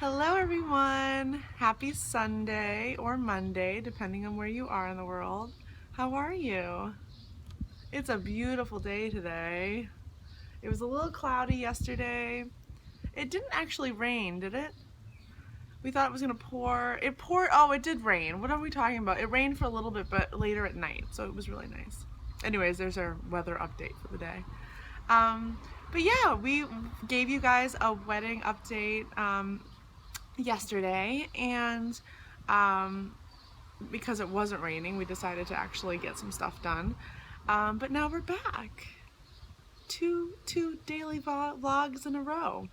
Hello everyone! Happy Sunday or Monday, depending on where you are in the world. How are you? It's a beautiful day today. It was a little cloudy yesterday. It didn't actually rain, did it? We thought it was gonna pour. It poured, oh, it did rain. What are we talking about? It rained for a little bit, but later at night, so it was really nice. Anyways, there's our weather update for the day. But yeah, we gave you guys a wedding update yesterday, and because it wasn't raining, we decided to actually get some stuff done. But now we're back. Two daily vlogs in a row.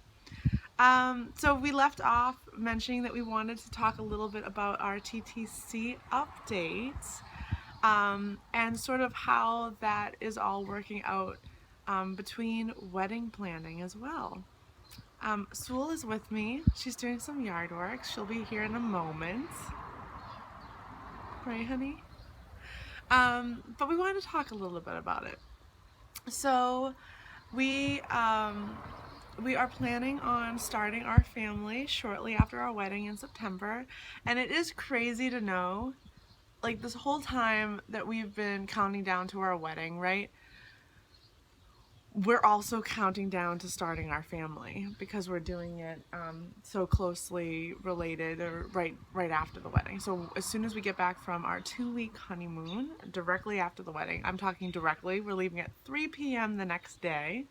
So we left off mentioning that we wanted to talk a little bit about our TTC updates and sort of how that is all working out between wedding planning as well. Sewell is with me. She's doing some yard work. She'll be here in a moment. Right, honey? But we wanted to talk a little bit about it. So we are planning on starting our family shortly after our wedding in September, and it is crazy to know, like, this whole time that we've been counting down to our wedding, right? We're also counting down to starting our family because we're doing it so closely related, or right after the wedding. So as soon as we get back from our 2-week honeymoon, directly after the wedding, I'm talking directly, we're leaving at 3 p.m. the next day.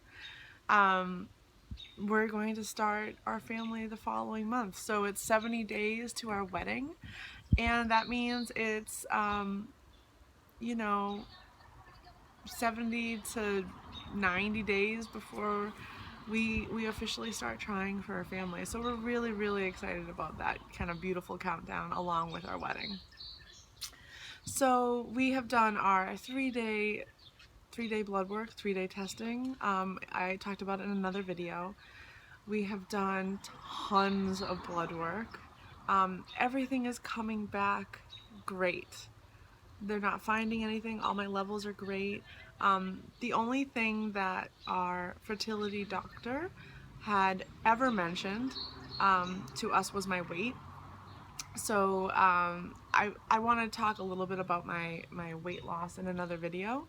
We're going to start our family the following month. So it's 70 days to our wedding, and that means it's 70 to 90 days before we officially start trying for our family. So we're really excited about that kind of beautiful countdown along with our wedding. So we have done our three-day blood work, 3-day testing. I talked about it in another video. We have done tons of blood work. Everything is coming back great. They're not finding anything. All my levels are great. The only thing that our fertility doctor had ever mentioned to us was my weight. So I want to talk a little bit about my weight loss in another video.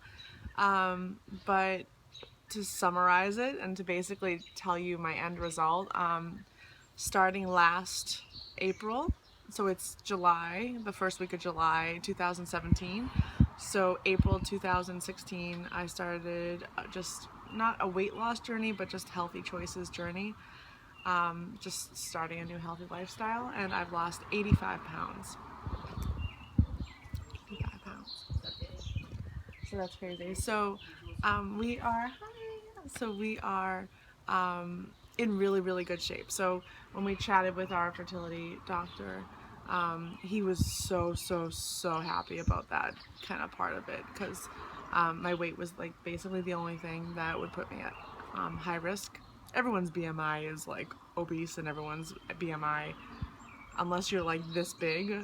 But to summarize it and to basically tell you my end result, starting last April, so it's July, the first week of July 2017. So April 2016, I started just not a weight loss journey, but just healthy choices journey. Just starting a new healthy lifestyle, and I've lost 85 pounds. 85 pounds. So that's crazy. So we are in really good shape. So when we chatted with our fertility doctor, he was so happy about that kind of part of it, because my weight was like basically the only thing that would put me at high risk. Everyone's BMI is like obese, and everyone's BMI, unless you're like this big,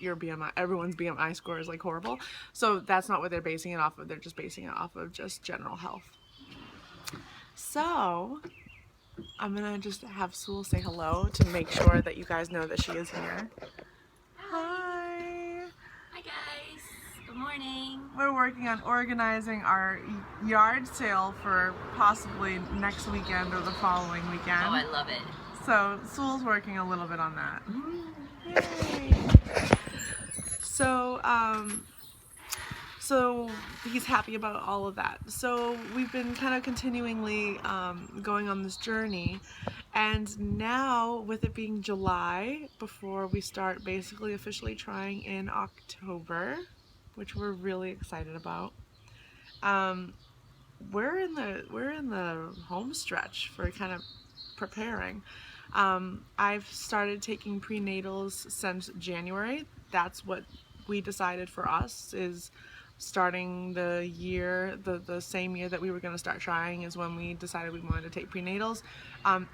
everyone's BMI score is like horrible. So that's not what they're basing it off of. They're just basing it off of just general health. So I'm gonna just have Sewell say hello to make sure that you guys know that she is here. Hi. Hi guys. Good morning. We're working on organizing our yard sale for possibly next weekend or the following weekend. Oh, I love it. So Sewell's working a little bit on that. Yay. So he's happy about all of that. So we've been kind of continually going on this journey, and now with it being July, before we start basically officially trying in October, which we're really excited about, we're in the home stretch for kind of preparing. I've started taking prenatals since January. That's what we decided for us, is starting the year, the same year that we were going to start trying is when we decided we wanted to take prenatals.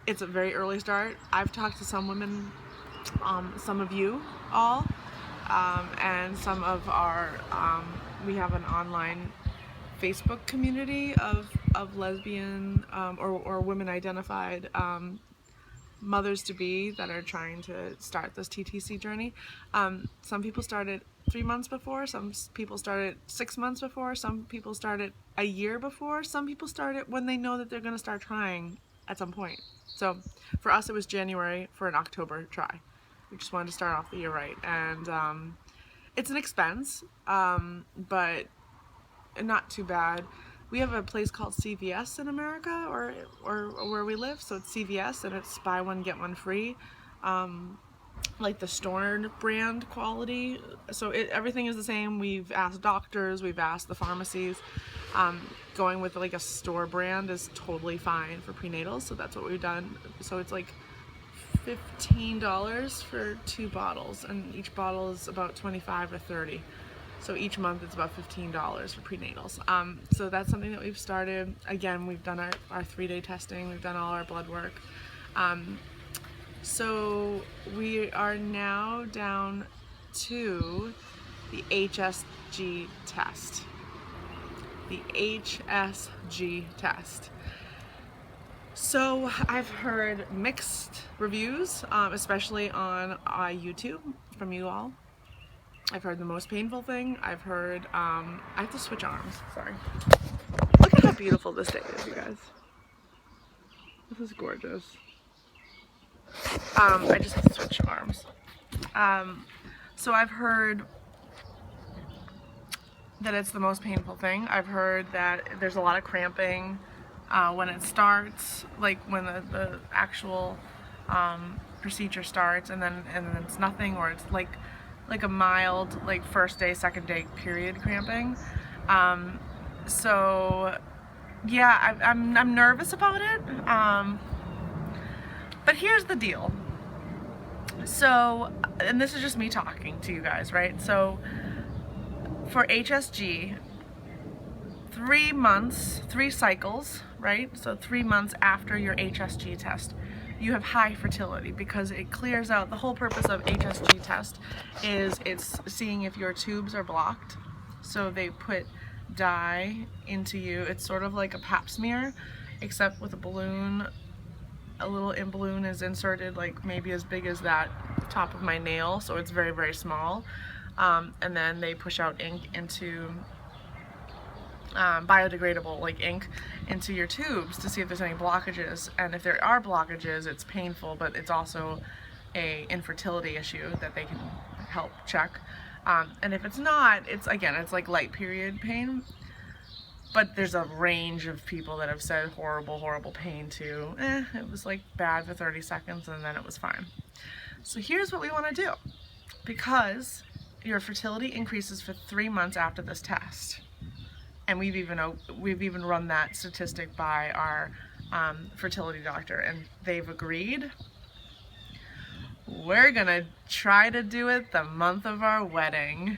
It's a very early start. I've talked to some women, some of you all, and some of our, we have an online Facebook community of lesbian or women identified mothers-to-be that are trying to start this TTC journey. Some people started 3 months before, some people started 6 months before, some people started a year before, some people started when they know that they're going to start trying at some point. So for us, it was January for an October try. We just wanted to start off the year right, and it's an expense, but not too bad. We have a place called CVS in America, or where we live, so it's CVS, and it's buy one get one free, like the Storn brand quality. So everything is the same. We've asked doctors, we've asked the pharmacies. Going with like a store brand is totally fine for prenatals, so that's what we've done. So it's like $15 for 2 bottles, and each bottle is about 25 or 30. So each month it's about $15 for prenatals. So that's something that we've started. Again, we've done our 3-day testing, we've done all our blood work. So we are now down to the HSG test. The HSG test. So I've heard mixed reviews, especially on YouTube from you all. I've heard the most painful thing. I've heard, I have to switch arms, sorry. Look at how beautiful this day is, you guys. This is gorgeous. I just have to switch arms. So I've heard that it's the most painful thing. I've heard that there's a lot of cramping when it starts, like when the actual procedure starts, and then it's nothing, or it's like a mild, like first day, second day period cramping. So yeah, I'm nervous about it. But here's the deal. So, and this is just me talking to you guys, right? So for HSG, 3 months, 3 cycles, right? So 3 months after your HSG test, you have high fertility, because it clears out. The whole purpose of HSG test is it's seeing if your tubes are blocked. So they put dye into you. It's sort of like a pap smear, except with a balloon. A little balloon is inserted, like maybe as big as that top of my nail, so it's very, very small. And then they push out ink into biodegradable, like ink, into your tubes to see if there's any blockages. And if there are blockages, it's painful, but it's also a infertility issue that they can help check. And if it's not, it's like light period pain. But there's a range of people that have said horrible, horrible pain to, it was like bad for 30 seconds and then it was fine. So here's what we want to do. Because your fertility increases for 3 months after this test, and we've even run that statistic by our fertility doctor, and they've agreed. We're gonna try to do it the month of our wedding.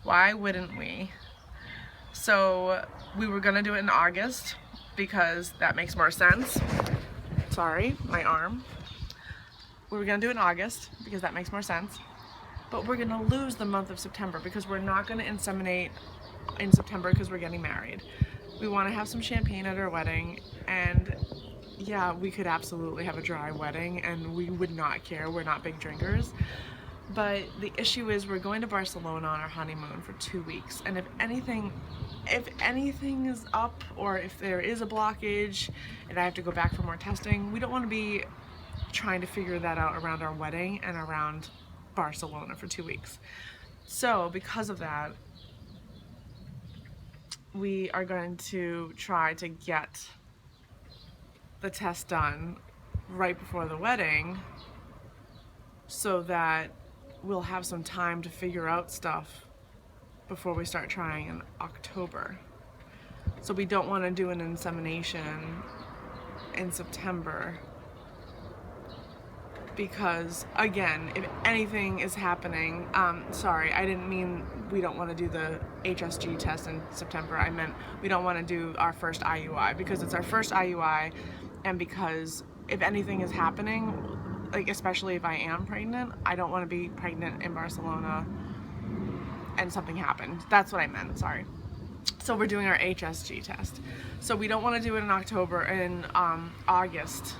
Why wouldn't we? So we were gonna do it in August because that makes more sense. Sorry, my arm. We were gonna do it in August because that makes more sense. But we're gonna lose the month of September because we're not gonna inseminate in September because we're getting married. We wanna have some champagne at our wedding, and yeah, we could absolutely have a dry wedding and we would not care. We're not big drinkers. But the issue is we're going to Barcelona on our honeymoon for 2 weeks, and if anything is up, or if there is a blockage and I have to go back for more testing, we don't want to be trying to figure that out around our wedding and around Barcelona for 2 weeks. So because of that, we are going to try to get the test done right before the wedding so that we'll have some time to figure out stuff before we start trying in October. So we don't want to do an insemination in September because, again, if anything is happening, sorry, I didn't mean we don't want to do the HSG test in September. I meant we don't want to do our first IUI because it's our first IUI, and because if anything is happening, like especially if I am pregnant, I don't want to be pregnant in Barcelona and something happened. That's what I meant, sorry. So we're doing our HSG test. So we don't want to do it in October, in August.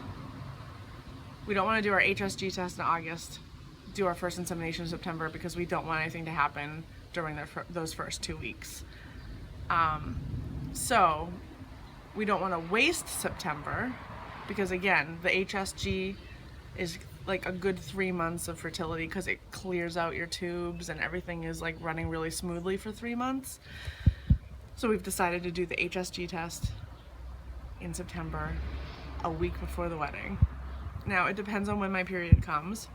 We don't want to do our HSG test in August, do our first insemination in September, because we don't want anything to happen during those first 2 weeks. So we don't want to waste September, because again, the HSG is like a good 3 months of fertility, because it clears out your tubes and everything is like running really smoothly for 3 months. So we've decided to do the HSG test in September, a week before the wedding. Now it depends on when my period comes.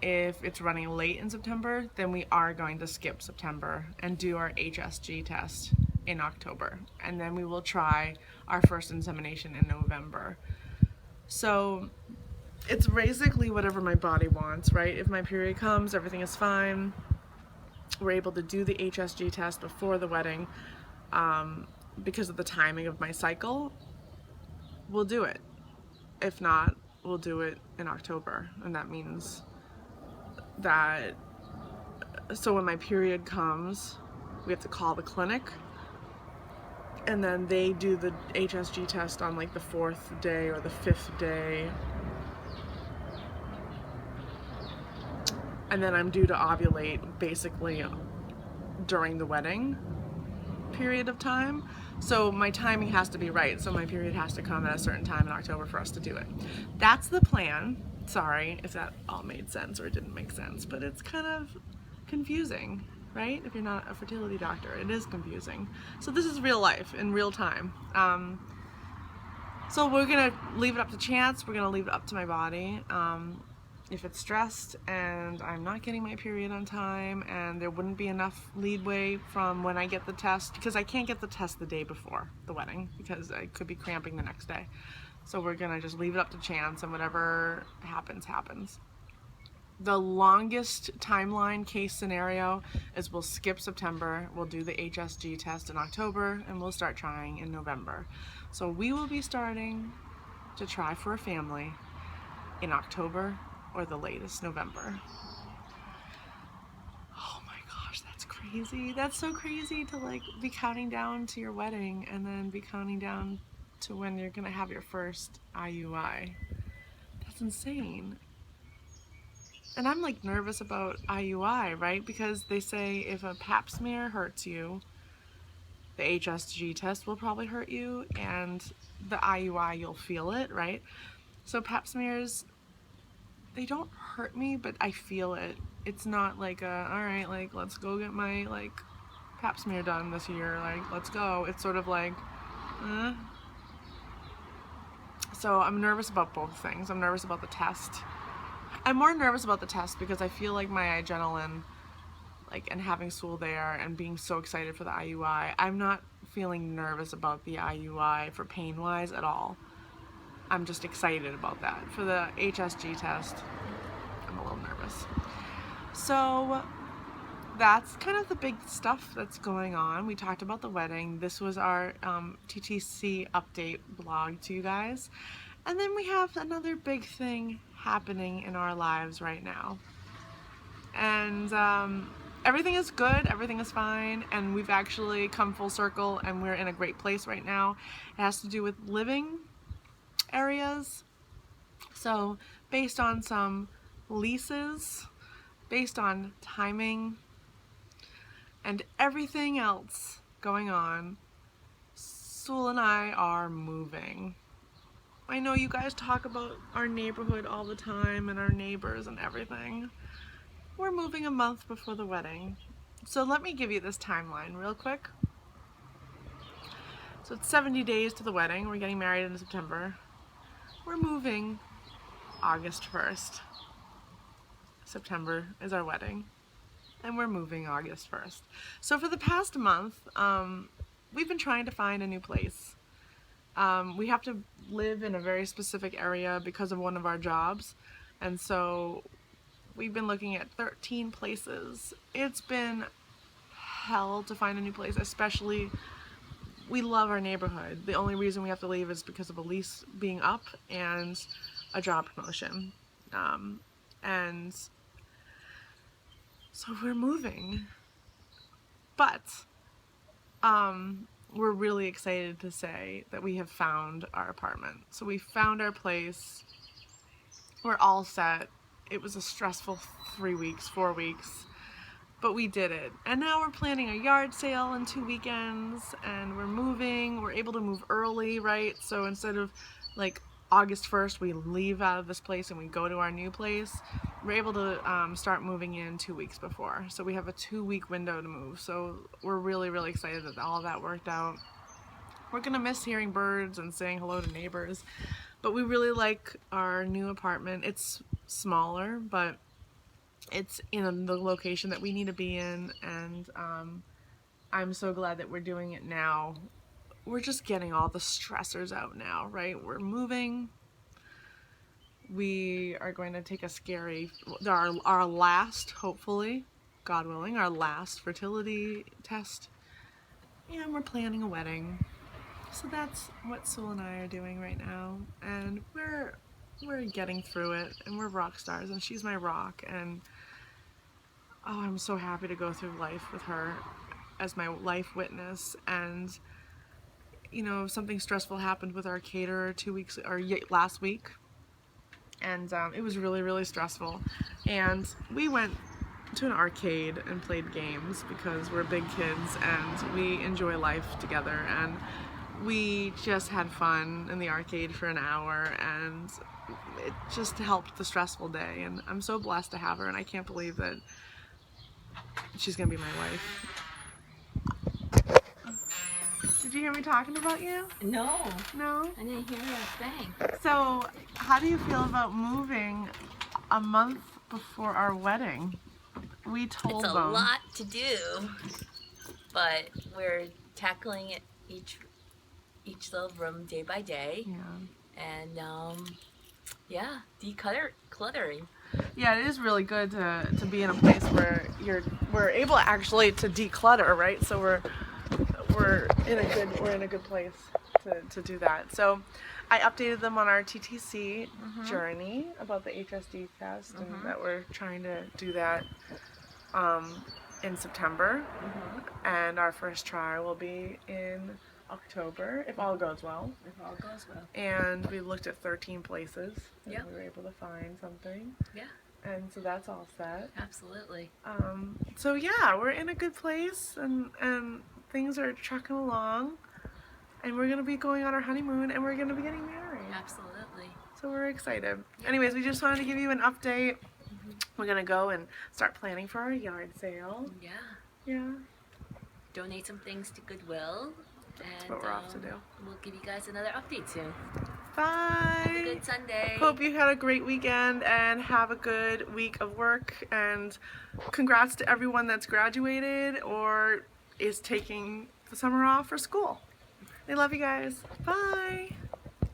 If it's running late in September, then we are going to skip September and do our HSG test in October. And then we will try our first insemination in November. So it's basically whatever my body wants, right? If my period comes, everything is fine, we're able to do the HSG test before the wedding, because of the timing of my cycle, we'll do it. If not, we'll do it in October. And that means that, so when my period comes, we have to call the clinic, and then they do the HSG test on like the 4th day or the 5th day. And then I'm due to ovulate basically during the wedding period of time. So my timing has to be right. So my period has to come at a certain time in October for us to do it. That's the plan. Sorry if that all made sense or didn't make sense, but it's kind of confusing, right? If you're not a fertility doctor, it is confusing. So this is real life in real time. So we're gonna leave it up to chance. We're gonna leave it up to my body. If it's stressed and I'm not getting my period on time and there wouldn't be enough leadway from when I get the test, because I can't get the test the day before the wedding because I could be cramping the next day. So we're gonna just leave it up to chance, and whatever happens, happens. The longest timeline case scenario is we'll skip September, we'll do the HSG test in October, and we'll start trying in November. So we will be starting to try for a family in October or the latest November. Oh my gosh, that's crazy. That's so crazy to like be counting down to your wedding and then be counting down to when you're gonna have your first IUI. That's insane. And I'm like nervous about IUI, right? Because they say if a pap smear hurts you, the HSG test will probably hurt you, and the IUI, you'll feel it, right? So pap smears, they don't hurt me, but I feel it. It's not like all right, like let's go get my like pap smear done this year, like let's go. It's sort of like, eh. So I'm nervous about both things. I'm nervous about the test. I'm more nervous about the test because I feel like my adrenaline, like, and having school there and being so excited for the IUI, I'm not feeling nervous about the IUI for pain-wise at all. I'm just excited about that. For the HSG test, I'm a little nervous. So that's kind of the big stuff that's going on. We talked about the wedding. This was our TTC update blog to you guys. And then we have another big thing happening in our lives right now. And everything is good, everything is fine, and we've actually come full circle and we're in a great place right now. It has to do with living areas. So based on some leases, based on timing, and everything else going on, Sewell and I are moving. I know you guys talk about our neighborhood all the time and our neighbors and everything. We're moving a month before the wedding. So let me give you this timeline real quick. So it's 70 days to the wedding. We're getting married in September. We're moving August 1st. September is our wedding. And we're moving August 1st. So for the past month, we've been trying to find a new place. We have to live in a very specific area because of one of our jobs. And so we've been looking at 13 places. It's been hell to find a new place, especially we love our neighborhood. The only reason we have to leave is because of a lease being up and a job promotion. And so we're moving. But we're really excited to say that we have found our apartment. So we found our place. we're all set. It was a stressful 3 weeks, 4 weeks, but we did it. And now we're planning a yard sale in 2 weekends, and we're moving. We're able to move early, right? So instead of like August 1st, we leave out of this place and we go to our new place, we're able to start moving in 2 weeks before. So we have a 2-week window to move. So we're really, really excited that all of that worked out. We're gonna miss hearing birds and saying hello to neighbors, but we really like our new apartment. It's smaller, but it's in the location that we need to be in, and I'm so glad that we're doing it now. We're just getting all the stressors out now, right? We're moving. We are going to take a scary, our last, hopefully, God willing, our last fertility test, and we're planning a wedding. So that's what Sewell and I are doing right now, and we're getting through it, and we're rock stars, and she's my rock, and oh, I'm so happy to go through life with her as my life witness. And you know, something stressful happened with our caterer last week, and it was really, really stressful. And we went to an arcade and played games because we're big kids and we enjoy life together, and we just had fun in the arcade for an hour, and it just helped the stressful day. And I'm so blessed to have her, and I can't believe that she's gonna be my wife. Did you hear me talking about you? No, No? I didn't hear a thing. So, how do you feel about moving a month before our wedding? We told It's a them. lot to do, but we're tackling it each little room day by day, Yeah. and yeah, decluttering. Yeah, it is really good to be in a place where we're able actually to declutter, right? So we're in a good place to do that. So I updated them on our TTC journey about the HSD test, and that we're trying to do that in September, and our first trial will be in October if all goes well. If all goes well. And we looked at 13 places, and Yep. we were able to find something. Yeah, And so that's all set. absolutely. So yeah, we're in a good place, and things are trucking along, and we're gonna be going on our honeymoon, and we're gonna be getting married. Absolutely. So we're excited. Anyways, we just wanted to give you an update. We're gonna go and start planning for our yard sale. Yeah. Yeah, Donate some things to Goodwill. And that's what we're off to do. We'll give you guys another update soon. Bye. Have a good Sunday. Hope you had a great weekend and have a good week of work, and congrats to everyone that's graduated or is taking the summer off for school. I love you guys. Bye.